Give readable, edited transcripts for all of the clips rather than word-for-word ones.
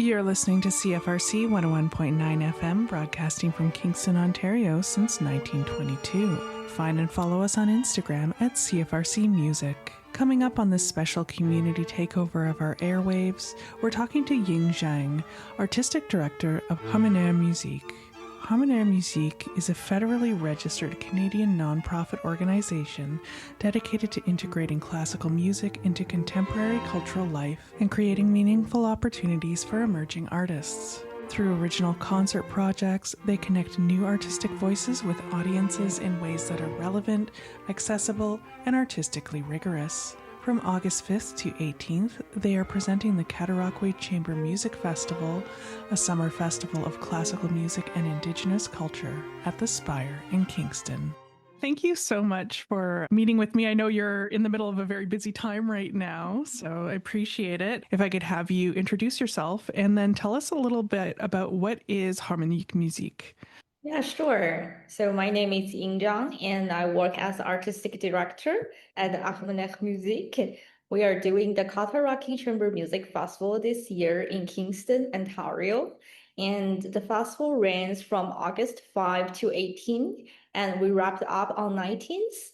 You're listening to CFRC 101.9 FM, broadcasting from Kingston, Ontario since 1922. Find and follow us on Instagram at CFRC Music. Coming up on this special community takeover of our airwaves, we're talking to Ying Zhang, Artistic Director of Harmonaire Musique. Harmonaire Musique is a federally registered Canadian nonprofit organization dedicated to integrating classical music into contemporary cultural life and creating meaningful opportunities for emerging artists. Through original concert projects, they connect new artistic voices with audiences in ways that are relevant, accessible, and artistically rigorous. From August 5th to 18th, they are presenting the Cataraqui Chamber Music Festival, a summer festival of classical music and Indigenous culture at the Spire in Kingston. Thank you so much for meeting with me. I know you're in the middle of a very busy time right now, so I appreciate it. If I could have you introduce yourself and then tell us a little bit about what is Harmonaire Musique. Yeah, sure. So my name is Ying Zhang, and I work as artistic director at Harmonaire Musique. We are doing the Cataraqui Chamber Music Festival this year in Kingston, Ontario. And the festival runs from August 5 to 18, and we wrapped up on 19th.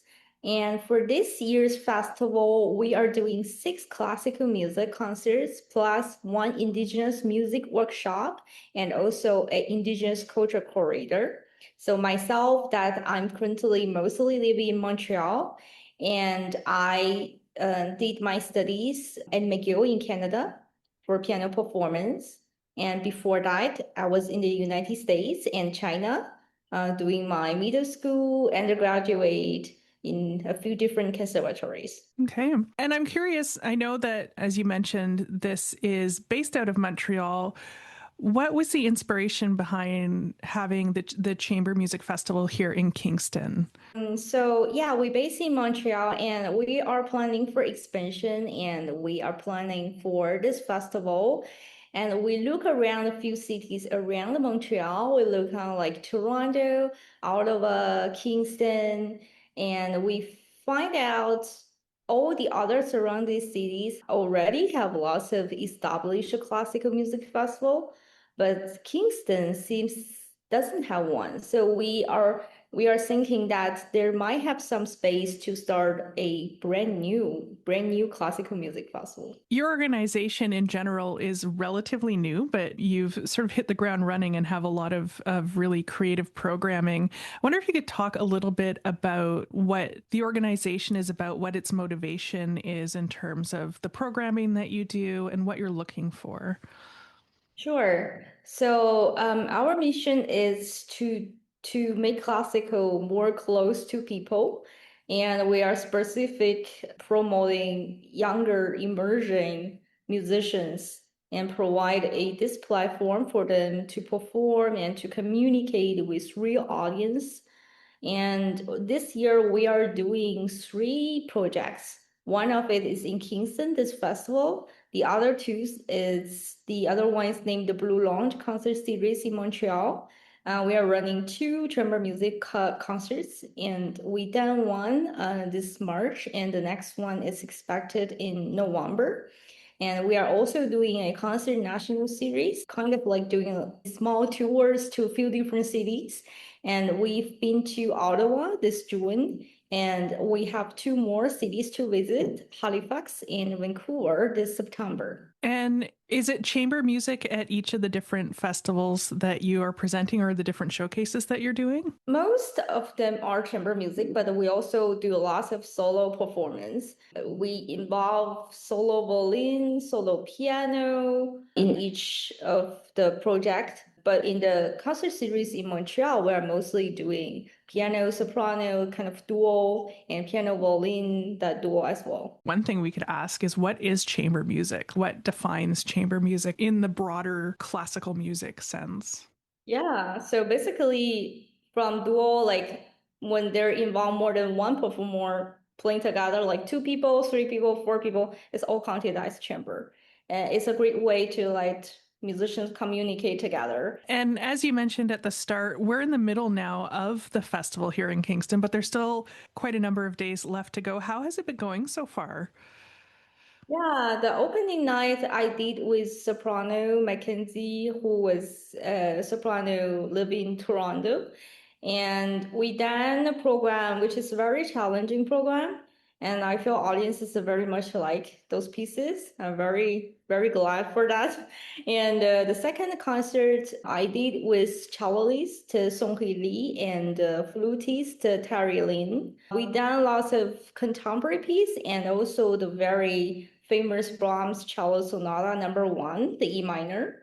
And for this year's festival, we are doing 6 classical music concerts plus 1 Indigenous music workshop and also an Indigenous culture curator. So myself, that I'm currently mostly living in Montreal, and I did my studies at McGill in Canada for piano performance. And before that, I was in the United States and China doing my middle school, undergraduate, in a few different conservatories. Okay. And I'm curious, I know that, as you mentioned, this is based out of Montreal. What was the inspiration behind having the Chamber Music Festival here in Kingston? So yeah, we're based in Montreal and we are planning for expansion and we are planning for this festival. And we look around a few cities around Montreal. We look on like Toronto, Ottawa, Kingston, and we find out all the other surrounding cities already have lots of established classical music festival, but Kingston seems doesn't have one. So we are thinking that there might have some space to start a brand new classical music festival. Your organization in general is relatively new, but you've sort of hit the ground running and have a lot of really creative programming. I wonder if you could talk a little bit about what the organization is about, what its motivation is in terms of the programming that you do and what you're looking for. Sure. So our mission is to make classical more close to people, and we are specific promoting younger emerging musicians and provide this platform for them to perform and to communicate with real audience. And this year we are doing 3 projects. One of it is in Kingston, this festival. The other one is named the Blue Lounge Concert Series in Montreal. We are running 2 chamber music concerts, and we done one this March, and the next one is expected in November. And we are also doing a concert national series, kind of like doing small tours to a few different cities. And we've been to Ottawa this June, and we have 2 more cities to visit, Halifax and Vancouver this September. And is it chamber music at each of the different festivals that you are presenting or the different showcases that you're doing? Most of them are chamber music, but we also do lots of solo performance. We involve solo violin, solo piano in each of the project. But in the concert series in Montreal, we're mostly doing piano, soprano, kind of duo, and piano violin, that duo as well. One thing we could ask is, what is chamber music? What defines chamber music in the broader classical music sense? Yeah, so basically from duo, like when they're involved more than one performer playing together, like 2 people, 3 people, 4 people, it's all counted as chamber. And it's a great way to like musicians communicate together. And as you mentioned at the start, we're in the middle now of the festival here in Kingston, but there's still quite a number of days left to go. How has it been going so far? Yeah, the opening night I did with soprano Mackenzie, who was a soprano living in Toronto. And we done a program which is a very challenging program. And I feel audiences are very much like those pieces. I'm very, very glad for that. And the second concert I did with celloist Song Hui Li and flutist Terry Lin. We done lots of contemporary piece and also the very famous Brahms cello sonata number 1, the E minor.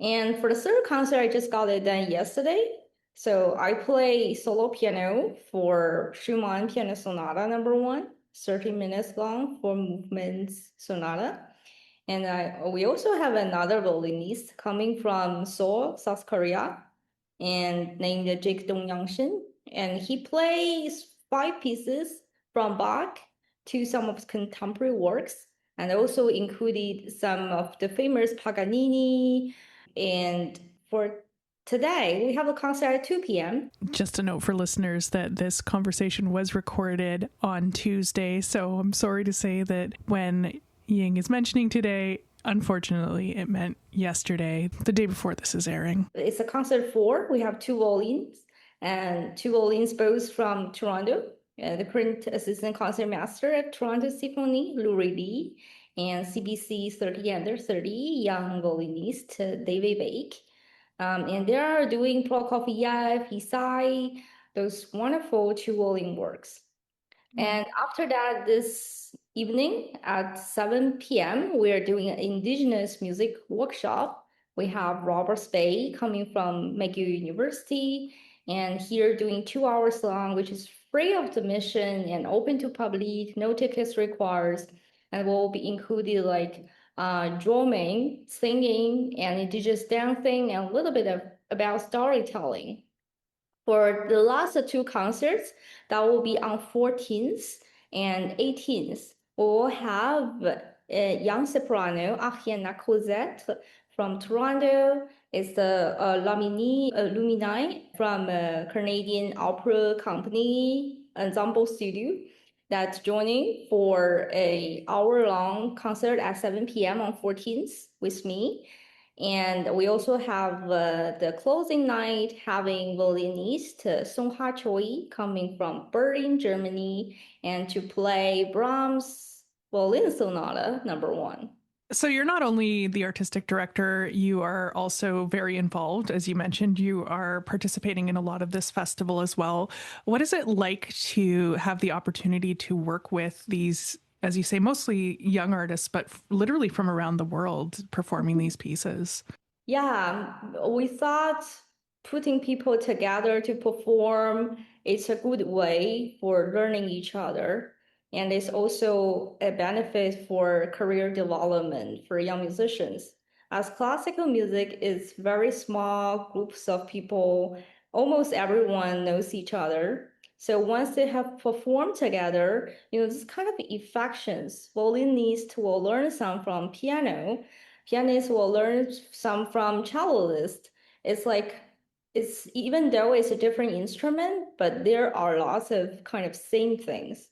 And for the third concert, I just got it done yesterday. So I play solo piano for Schumann Piano Sonata number 1, 30 minutes long for movements sonata. And we also have another violinist coming from Seoul, South Korea, and named Jake Dong Yangshin. And he plays 5 pieces from Bach to some of his contemporary works, and also included some of the famous Paganini. And for today, we have a concert at 2 p.m. Just a note for listeners that this conversation was recorded on Tuesday, so I'm sorry to say that when Ying is mentioning today, unfortunately, it meant yesterday, the day before this is airing. It's a concert 4. We have 2 violins and 2 violins both from Toronto. The current assistant concertmaster at Toronto Symphony, Lou Lee, and CBC 30 under 30 young violinist David Bake. And they are doing Prokofiev, Isai, those wonderful 2 violin works. And after that, this evening at 7 p.m., we are doing an Indigenous music workshop. We have Robert Spay coming from McGill University, and here doing 2 hours long, which is free of admission and open to public, no tickets required, and will be included like drumming, singing, and Indigenous dancing, and a little bit about storytelling. For the last 2 concerts, that will be on 14th and 18th. We will have a young soprano, Ariana Cosette from Toronto. It's the Lamini Lumini from Canadian Opera Company Ensemble Studio that's joining for a hour-long concert at 7 p.m. on 14th with me. And we also have the closing night having violinist Song Ha Choi coming from Berlin, Germany, and to play Brahms Violin Sonata number 1. So you're not only the artistic director, you are also very involved. As you mentioned, you are participating in a lot of this festival as well. What is it like to have the opportunity to work with these, as you say, mostly young artists, but literally from around the world performing these pieces? Yeah, we thought putting people together to perform is a good way for learning each other. And it's also a benefit for career development for young musicians. As classical music is very small groups of people, almost everyone knows each other. So once they have performed together, this kind of affections. Violinist will learn some from piano, pianists will learn some from celloist. It's like it's even though it's a different instrument, but there are lots of kind of same things.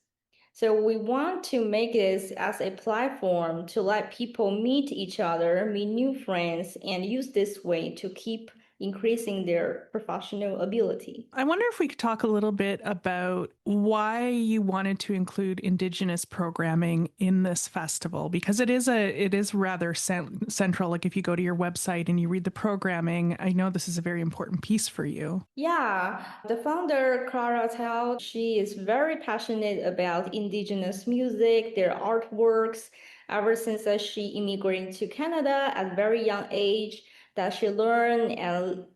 So we want to make this as a platform to let people meet each other, meet new friends, and use this way to keep increasing their professional ability. I wonder if we could talk a little bit about why you wanted to include Indigenous programming in this festival, because it is rather central. Like if you go to your website and you read the programming, I know this is a very important piece for you. Yeah, the founder, Clara Tao, she is very passionate about Indigenous music, their artworks, ever since she immigrated to Canada at a very young age, that she learned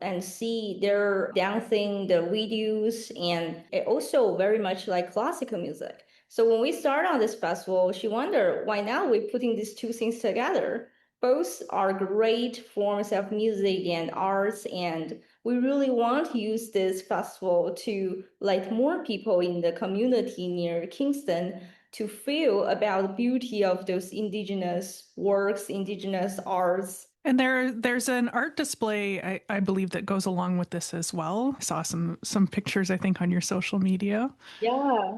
and see their dancing, the videos, and it also very much like classical music. So when we started on this festival, she wondered why now we're putting these 2 things together. Both are great forms of music and arts, and we really want to use this festival to let more people in the community near Kingston to feel about the beauty of those Indigenous works, Indigenous arts. And there's an art display, I believe, that goes along with this as well. I saw some pictures, I think, on your social media. Yeah.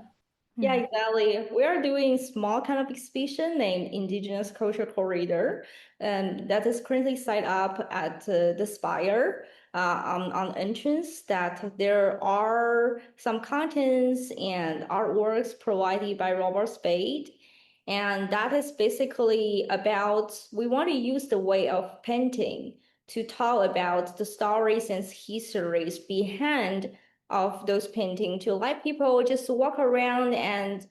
Yeah, exactly. We are doing small kind of exhibition named Indigenous Culture Corridor, and that is currently set up at the Spire on entrance. That there are some contents and artworks provided by Robert Spade, and that is basically about we want to use the way of painting to talk about the stories and histories behind of those paintings to let people just walk around and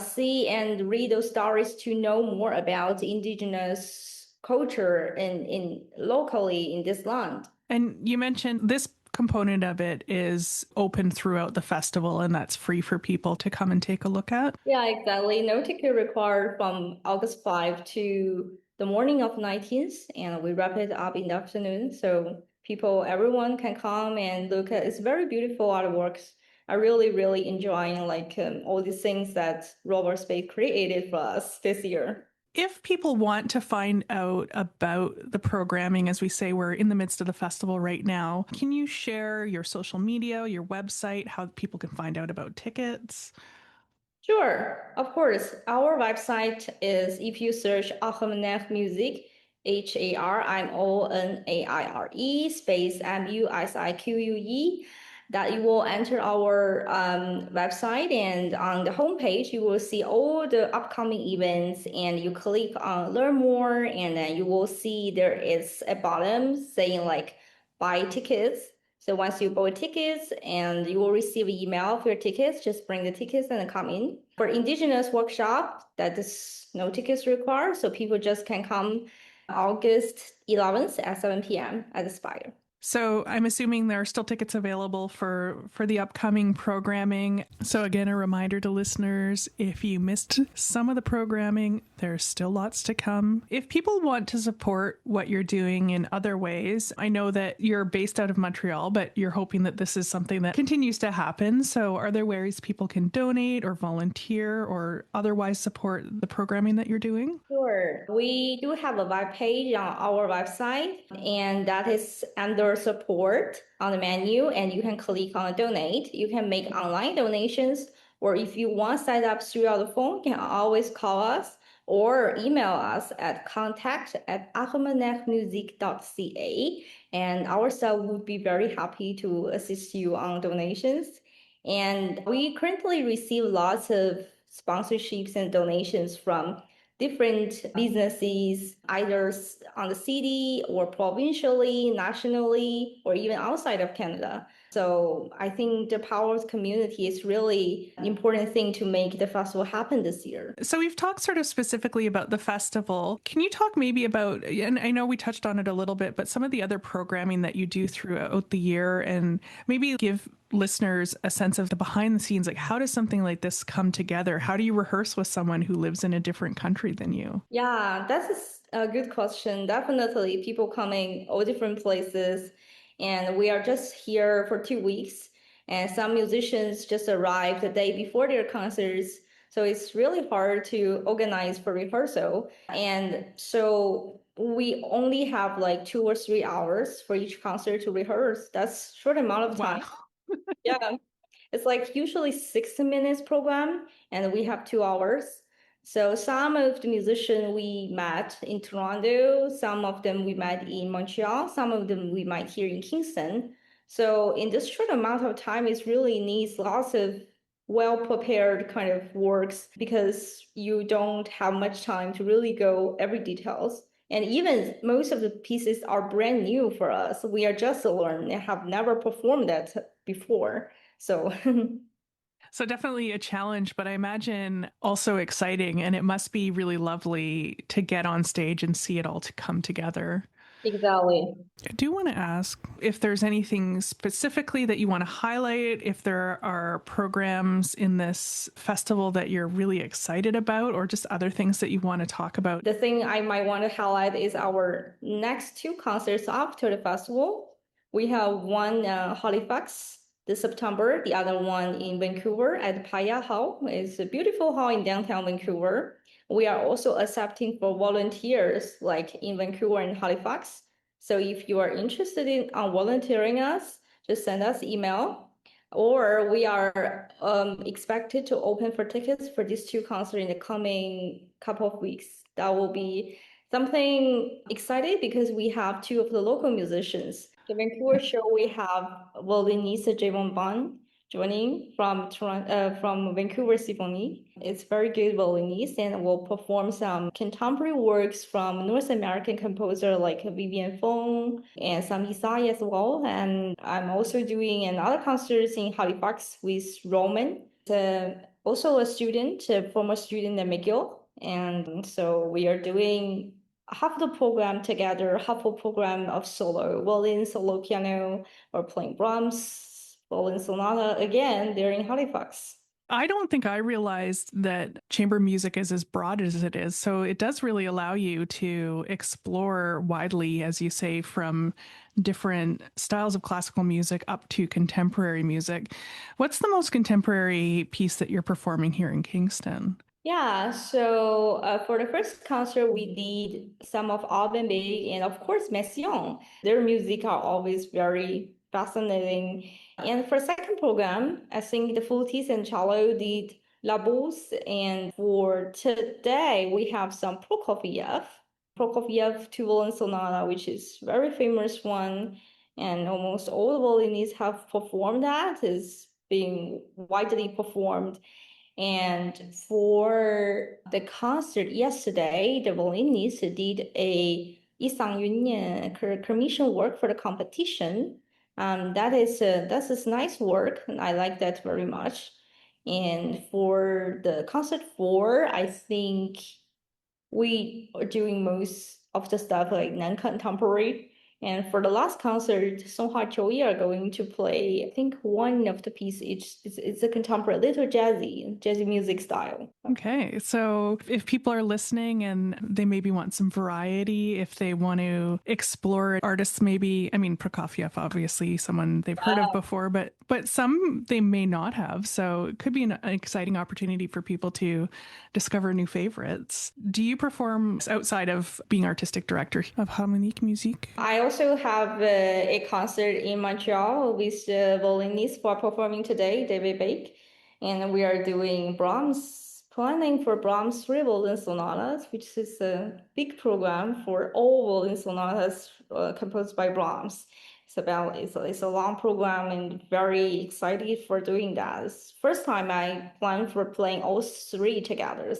see and read those stories to know more about indigenous culture in locally in this land. And you mentioned this component of it is open throughout the festival and that's free for people to come and take a look at. Yeah, exactly. No ticket required from August 5 to the morning of 19th, and we wrap it up in the afternoon. So everyone can come and look at it's very beautiful artworks. I really, really enjoying like all these things that Robert Spade created for us this year. If people want to find out about the programming, as we say, we're in the midst of the festival right now, can you share your social media, your website, how people can find out about tickets? Sure, of course. Our website is if you search Harmonaire Musique, HARMONAIRE space MUSIQUE, that you will enter our website, and on the homepage you will see all the upcoming events, and you click on learn more, and then you will see there is a bottom saying like buy tickets. So once you buy tickets and you will receive an email for your tickets, just bring the tickets and come in. For Indigenous workshop, that is no tickets required, so people just can come August 11th at 7 p.m. at the Spire. So I'm assuming there are still tickets available for the upcoming programming. So again, a reminder to listeners, if you missed some of the programming, there's still lots to come. If people want to support what you're doing in other ways, I know that you're based out of Montreal, but you're hoping that this is something that continues to happen. So are there ways people can donate or volunteer or otherwise support the programming that you're doing? Sure. We do have a web page on our website, and that is under support on the menu, and you can click on donate. You can make online donations, or if you want to sign up through the phone, you can always call us or email us at contact@harmonairemusique.ca, and our staff would be very happy to assist you on donations. And we currently receive lots of sponsorships and donations from different businesses, either on the city or provincially, nationally, or even outside of Canada. So I think the power of community is really an important thing to make the festival happen this year. So we've talked sort of specifically about the festival. Can you talk maybe about, and I know we touched on it a little bit, but some of the other programming that you do throughout the year, and maybe give listeners a sense of the behind the scenes, like how does something like this come together? How do you rehearse with someone who lives in a different country than you? Yeah, that's a good question. Definitely people coming all different places, and we are just here for 2 weeks, and some musicians just arrived the day before their concerts. So it's really hard to organize for rehearsal. And so we only have like 2 or 3 hours for each concert to rehearse. That's short amount of time. Wow. Yeah. It's like usually 60 minutes program, and we have 2 hours. So some of the musicians we met in Toronto, some of them we met in Montreal, some of them we met here in Kingston. So in this short amount of time, it really needs lots of well-prepared kind of works because you don't have much time to really go every details. And even most of the pieces are brand new for us. We are just learning and have never performed that before. So So definitely a challenge, but I imagine also exciting, and it must be really lovely to get on stage and see it all to come together. exactly. I do want to ask if there's anything specifically that you want to highlight, if there are programs in this festival that you're really excited about, or just other things that you want to talk about. The thing I might want to highlight is our next two concerts after the festival. We have one Halifax this September, the other one in Vancouver at Paya Hall. It's a beautiful hall in downtown Vancouver. We are also accepting for volunteers like in Vancouver and Halifax. So if you are interested in volunteering us, just send us email. Or we are expected to open for tickets for these two concerts in the coming couple of weeks. That will be something exciting because we have two of the local musicians. The Vancouver show, we have violinist Javon Bun joining from Vancouver Symphony. It's very good violinist and will perform some contemporary works from North American composer like Vivian Fong and some Isai as well. And I'm also doing another concert in Halifax with Roman, also a student, a former student at McGill. And so we are doing half the program together, half a program of solo, violin, solo piano, or playing Brahms, violin sonata. Again, they're in Halifax. I don't think I realized that chamber music is as broad as it is. So it does really allow you to explore widely, as you say, from different styles of classical music up to contemporary music. What's the most contemporary piece that you're performing here in Kingston? Yeah, so for the first concert, we did some of Alban Bay and of course Messiaen. Their music are always very fascinating. And for second program, I think the flutist and cello did La Bourse. And for today, we have some Prokofiev two violin sonata, which is very famous one. And almost all the violinists have performed that, is being widely performed. And for the concert yesterday, the violinist did a Yisang Yun commission work for the competition. That's nice work, and I like that very much. And for the concert four, I think we are doing most of the stuff like non-contemporary. And for the last concert, Songhua Choi are going to play, I think one of the pieces, it's a contemporary, little jazzy music style. Okay, so if people are listening and they maybe want some variety, if they want to explore artists, maybe, I mean, Prokofiev, obviously, someone they've heard of before, but some they may not have. So it could be an exciting opportunity for people to discover new favorites. Do you perform outside of being artistic director of Harmonaire Musique? I also have a concert in Montreal with the violinist who are performing today, David Bake. And we are doing planning for Brahms three violin sonatas, which is a big program for all violin sonatas composed by Brahms. It's a long program and very excited for doing that. It's first time I plan for playing all three together.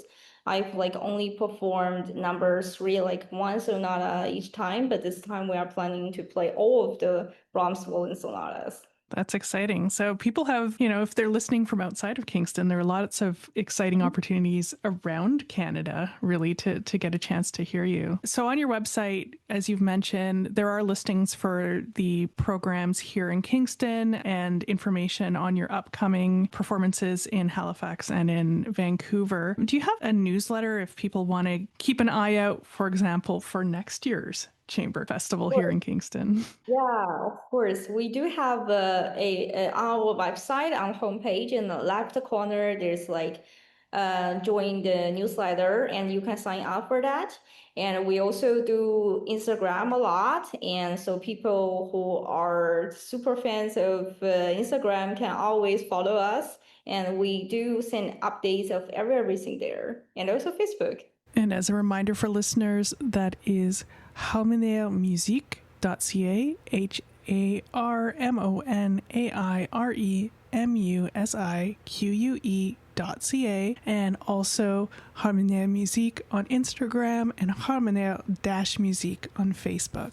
I've like only performed number three, like one sonata each time, but this time we are planning to play all of the Brahms violin sonatas. That's exciting. So people have, if they're listening from outside of Kingston, there are lots of exciting opportunities around Canada, really, to get a chance to hear you. So on your website, as you've mentioned, there are listings for the programs here in Kingston and information on your upcoming performances in Halifax and in Vancouver. Do you have a newsletter if people want to keep an eye out, for example, for next year's Chamber Festival here in Kingston? Yeah, of course. We do have our website on homepage in the left corner. There's like join the newsletter, and you can sign up for that. And we also do Instagram a lot, and so people who are super fans of Instagram can always follow us. And we do send updates of everything there, and also Facebook. And as a reminder for listeners, that is Harmonaire Musique.ca, HarmonairMusique.ca, and also Harmonaire Musique on Instagram and Harmonaire-Musique on Facebook.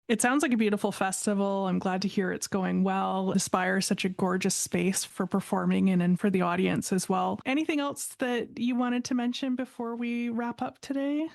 It sounds like a beautiful festival. I'm glad to hear it's going well. The Spire is such a gorgeous space for performing in and for the audience as well. Anything else that you wanted to mention before we wrap up today?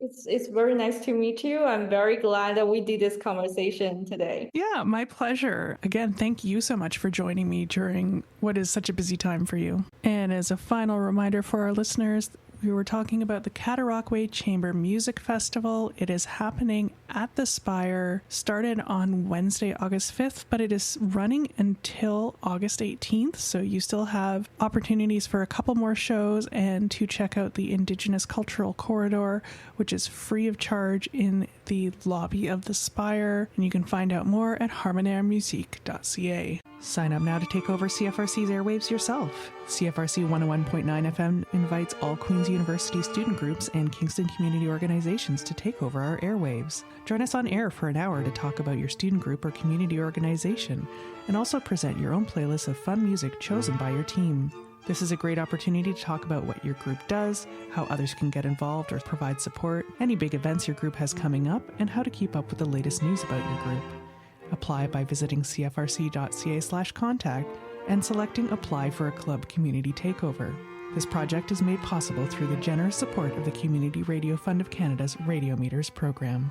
It's very nice to meet you. I'm very glad that we did this conversation today. Yeah, my pleasure. Again, thank you so much for joining me during what is such a busy time for you. And as a final reminder for our listeners, we were talking about the Cataraqui Chamber Music Festival. It is happening at the Spire, started on Wednesday, August 5th, but it is running until August 18th. So you still have opportunities for a couple more shows and to check out the Indigenous Cultural Corridor, which is free of charge in the lobby of the Spire. And you can find out more at harmonairemusique.ca. Sign up now to take over CFRC's airwaves yourself. CFRC 101.9 FM invites all Queen's University student groups and Kingston community organizations to take over our airwaves. Join us on air for an hour to talk about your student group or community organization, and also present your own playlist of fun music chosen by your team. This is a great opportunity to talk about what your group does, how others can get involved or provide support, any big events your group has coming up, and how to keep up with the latest news about your group. Apply by visiting cfrc.ca/contact and selecting Apply for a Club Community Takeover. This project is made possible through the generous support of the Community Radio Fund of Canada's Radiometres program.